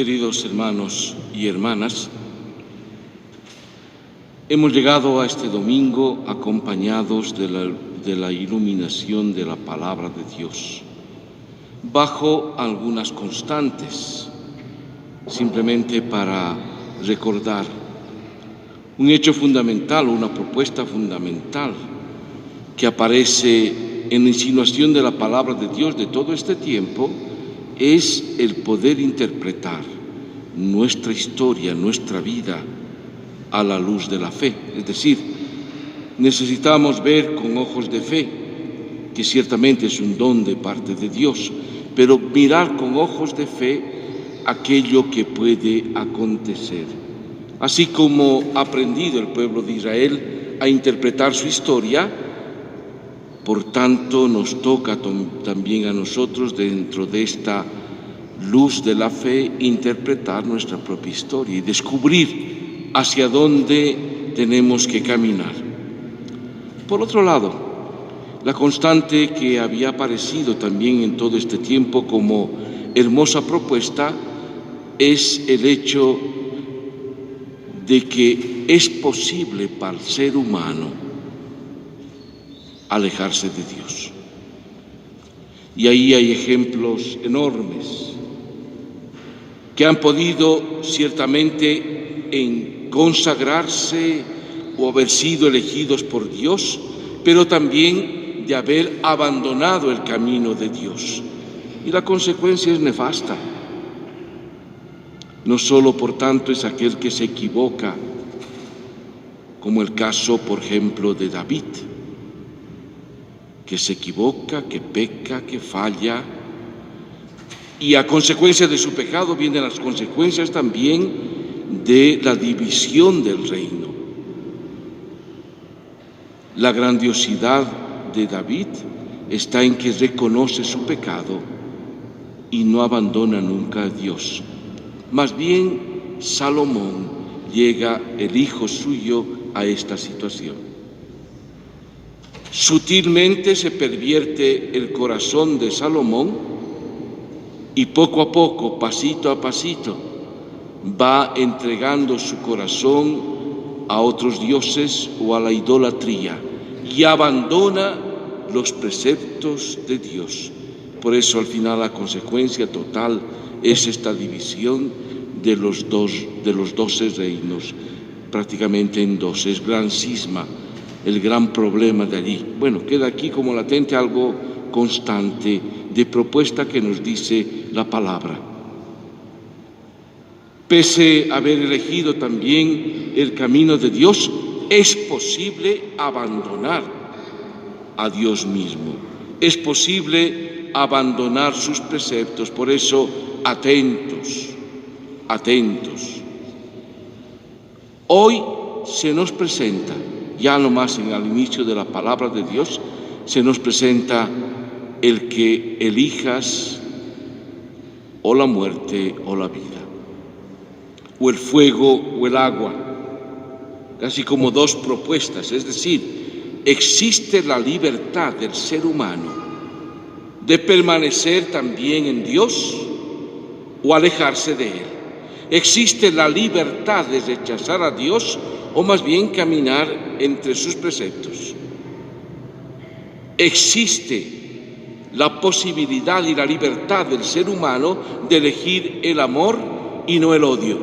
Queridos hermanos y hermanas, hemos llegado a este domingo acompañados de la iluminación de la palabra de Dios, bajo algunas constantes, simplemente para recordar un hecho fundamental, una propuesta fundamental que aparece en la insinuación de la palabra de Dios de todo este tiempo, es el poder interpretar nuestra historia, nuestra vida, a la luz de la fe. Es decir, necesitamos ver con ojos de fe, que ciertamente es un don de parte de Dios, pero mirar con ojos de fe aquello que puede acontecer. Así como ha aprendido el pueblo de Israel a interpretar su historia, por tanto nos toca también a nosotros, dentro de esta luz de la fe, interpretar nuestra propia historia y descubrir hacia dónde tenemos que caminar. Por otro lado, la constante que había aparecido también en todo este tiempo como hermosa propuesta es el hecho de que es posible para el ser humano alejarse de Dios. Y ahí hay ejemplos enormes que han podido ciertamente consagrarse o haber sido elegidos por Dios, pero también de haber abandonado el camino de Dios. Y la consecuencia es nefasta. No solo, por tanto, es aquel que se equivoca, como el caso, por ejemplo, de David, que se equivoca, que peca, que falla, y a consecuencia de su pecado vienen las consecuencias también de la división del reino. La grandiosidad de David está en que reconoce su pecado y no abandona nunca a Dios. Más bien, Salomón llega, el hijo suyo, a esta situación. Sutilmente se pervierte el corazón de Salomón y poco a poco, pasito a pasito, va entregando su corazón a otros dioses o a la idolatría y abandona los preceptos de Dios. Por eso, al final, la consecuencia total es esta división de los 12 reinos, prácticamente en dos. Es gran cisma, el gran problema de allí. Bueno, queda aquí como latente algo constante de propuesta que nos dice la palabra. Pese a haber elegido también el camino de Dios, es posible abandonar a Dios mismo. Es posible abandonar sus preceptos. Por eso, atentos, atentos. Hoy se nos presenta, ya nomás al inicio de la palabra de Dios, se nos presenta el que elijas o la muerte o la vida, o el fuego o el agua, casi como dos propuestas. Es decir, existe la libertad del ser humano de permanecer también en Dios o alejarse de Él. Existe la libertad de rechazar a Dios o más bien caminar entre sus preceptos. Existe la posibilidad y la libertad del ser humano de elegir el amor y no el odio.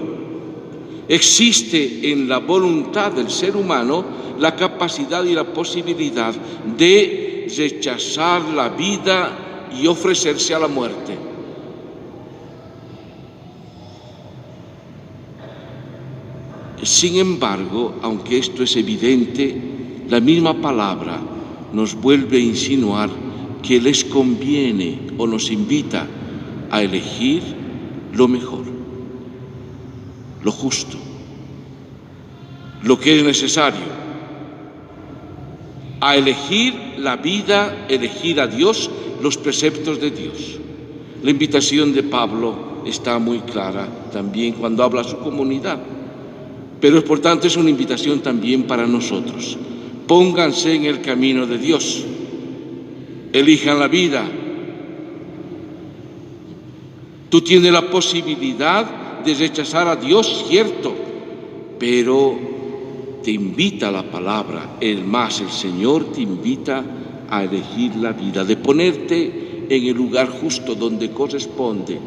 Existe en la voluntad del ser humano la capacidad y la posibilidad de rechazar la vida y ofrecerse a la muerte. Sin embargo, aunque esto es evidente, la misma palabra nos vuelve a insinuar que les conviene o nos invita a elegir lo mejor, lo justo, lo que es necesario, a elegir la vida, elegir a Dios, los preceptos de Dios. La invitación de Pablo está muy clara también cuando habla a su comunidad. Pero por tanto es una invitación también para nosotros. Pónganse en el camino de Dios, elijan la vida. Tú tienes la posibilidad de rechazar a Dios, cierto, pero te invita la palabra, el Señor te invita a elegir la vida, de ponerte en el lugar justo donde corresponde.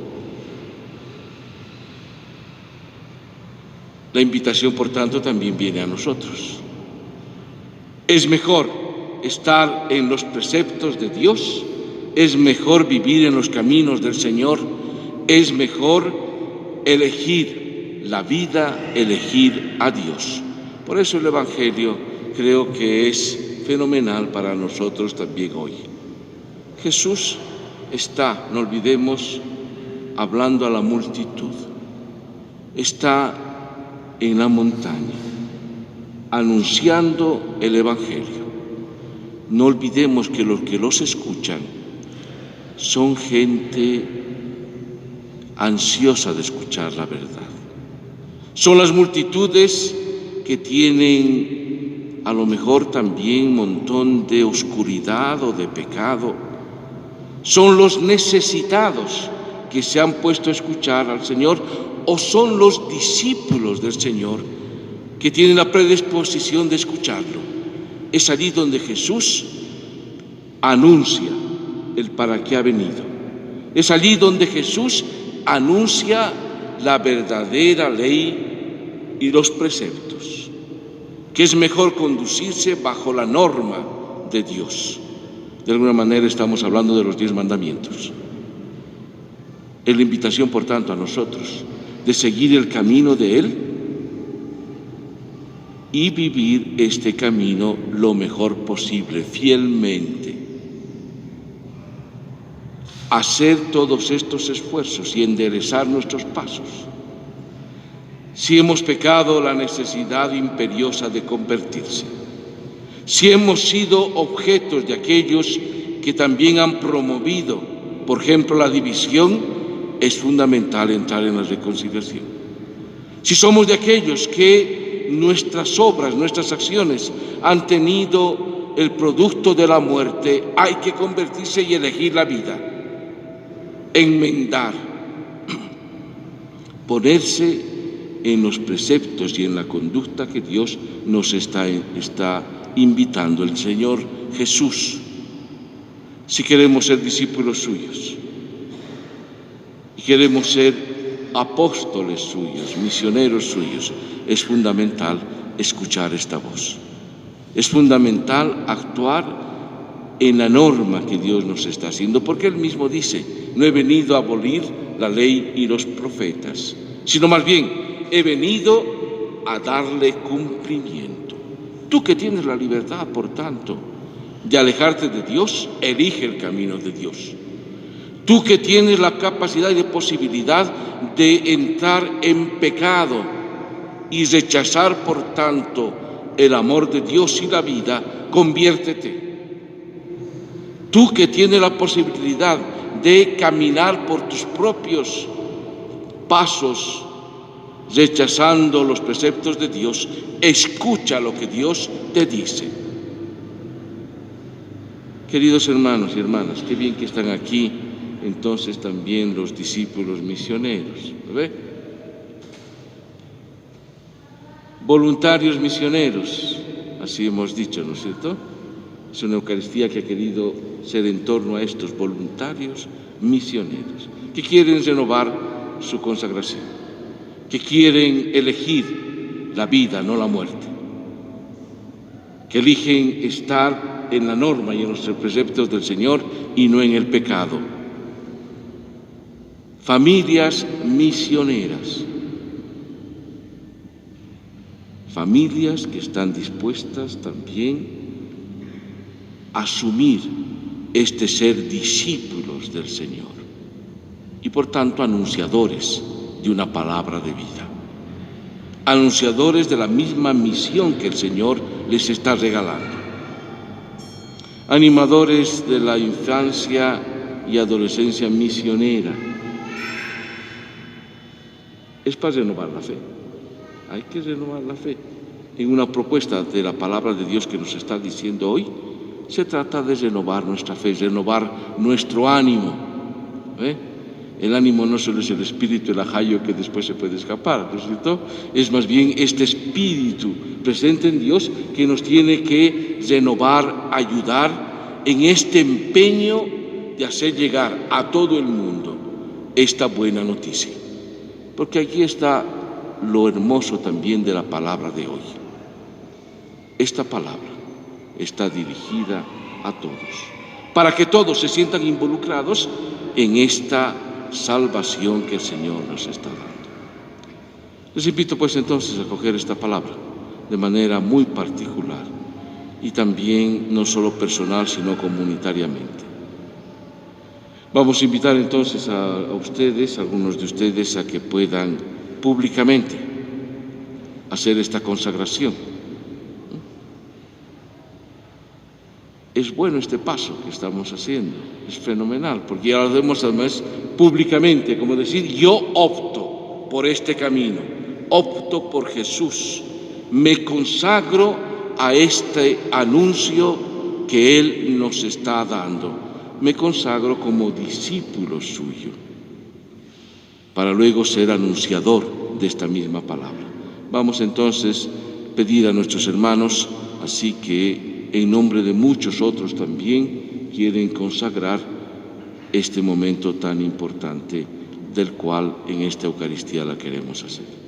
La invitación, por tanto, también viene a nosotros. Es mejor estar en los preceptos de Dios, es mejor vivir en los caminos del Señor, es mejor elegir la vida, elegir a Dios. Por eso el Evangelio creo que es fenomenal para nosotros también hoy. Jesús está, no olvidemos, hablando a la multitud. Está en la montaña, anunciando el Evangelio. No olvidemos que los que los escuchan son gente ansiosa de escuchar la verdad. Son las multitudes que tienen a lo mejor también un montón de oscuridad o de pecado. Son los necesitados que se han puesto a escuchar al Señor, o son los discípulos del Señor que tienen la predisposición de escucharlo. Es allí donde Jesús anuncia el para qué ha venido. Es allí donde Jesús anuncia la verdadera ley y los preceptos, que es mejor conducirse bajo la norma de Dios. De alguna manera estamos hablando de los 10 mandamientos. Es la invitación, por tanto, a nosotros de seguir el camino de Él y vivir este camino lo mejor posible, fielmente. Hacer todos estos esfuerzos y enderezar nuestros pasos. Si hemos pecado, la necesidad imperiosa de convertirse. Si hemos sido objetos de aquellos que también han promovido, por ejemplo, la división, es fundamental entrar en la reconciliación. Si somos de aquellos que nuestras obras, nuestras acciones han tenido el producto de la muerte, hay que convertirse y elegir la vida, enmendar, ponerse en los preceptos y en la conducta que Dios nos está invitando, el Señor Jesús, si queremos ser discípulos suyos. Y queremos ser apóstoles suyos, misioneros suyos. Es fundamental escuchar esta voz. Es fundamental actuar en la norma que Dios nos está haciendo, porque Él mismo dice, no he venido a abolir la ley y los profetas, sino más bien he venido a darle cumplimiento. Tú que tienes la libertad, por tanto, de alejarte de Dios, elige el camino de Dios. Tú que tienes la capacidad y posibilidad de entrar en pecado y rechazar, por tanto, el amor de Dios y la vida, conviértete. Tú que tienes la posibilidad de caminar por tus propios pasos, rechazando los preceptos de Dios, escucha lo que Dios te dice. Queridos hermanos y hermanas, qué bien que están aquí entonces también los discípulos misioneros, ¿ve? Voluntarios misioneros, así hemos dicho, ¿no es cierto? Es una Eucaristía que ha querido ser en torno a estos voluntarios misioneros, que quieren renovar su consagración, que quieren elegir la vida, no la muerte, que eligen estar en la norma y en los preceptos del Señor y no en el pecado. Familias misioneras, familias que están dispuestas también a asumir este ser discípulos del Señor y por tanto anunciadores de una palabra de vida, anunciadores de la misma misión que el Señor les está regalando, animadores de la infancia y adolescencia misionera. Es para renovar la fe. Hay que renovar la fe. En una propuesta de la palabra de Dios que nos está diciendo hoy, se trata de renovar nuestra fe, renovar nuestro ánimo, El ánimo no solo es el espíritu, el ajayo que después se puede escapar, ¿no es cierto? Es más bien este espíritu presente en Dios que nos tiene que renovar, ayudar en este empeño de hacer llegar a todo el mundo esta buena noticia. Porque aquí está lo hermoso también de la palabra de hoy. Esta palabra está dirigida a todos, para que todos se sientan involucrados en esta salvación que el Señor nos está dando. Les invito pues entonces a coger esta palabra de manera muy particular y también no solo personal, sino comunitariamente. Vamos a invitar entonces a ustedes, a algunos de ustedes, a que puedan públicamente hacer esta consagración. Es bueno este paso que estamos haciendo, es fenomenal, porque ya lo hacemos además públicamente, como decir, yo opto por este camino, opto por Jesús, me consagro a este anuncio que Él nos está dando, me consagro como discípulo suyo, para luego ser anunciador de esta misma palabra. Vamos entonces a pedir a nuestros hermanos, así que en nombre de muchos otros también quieren consagrar este momento tan importante del cual en esta Eucaristía la queremos hacer.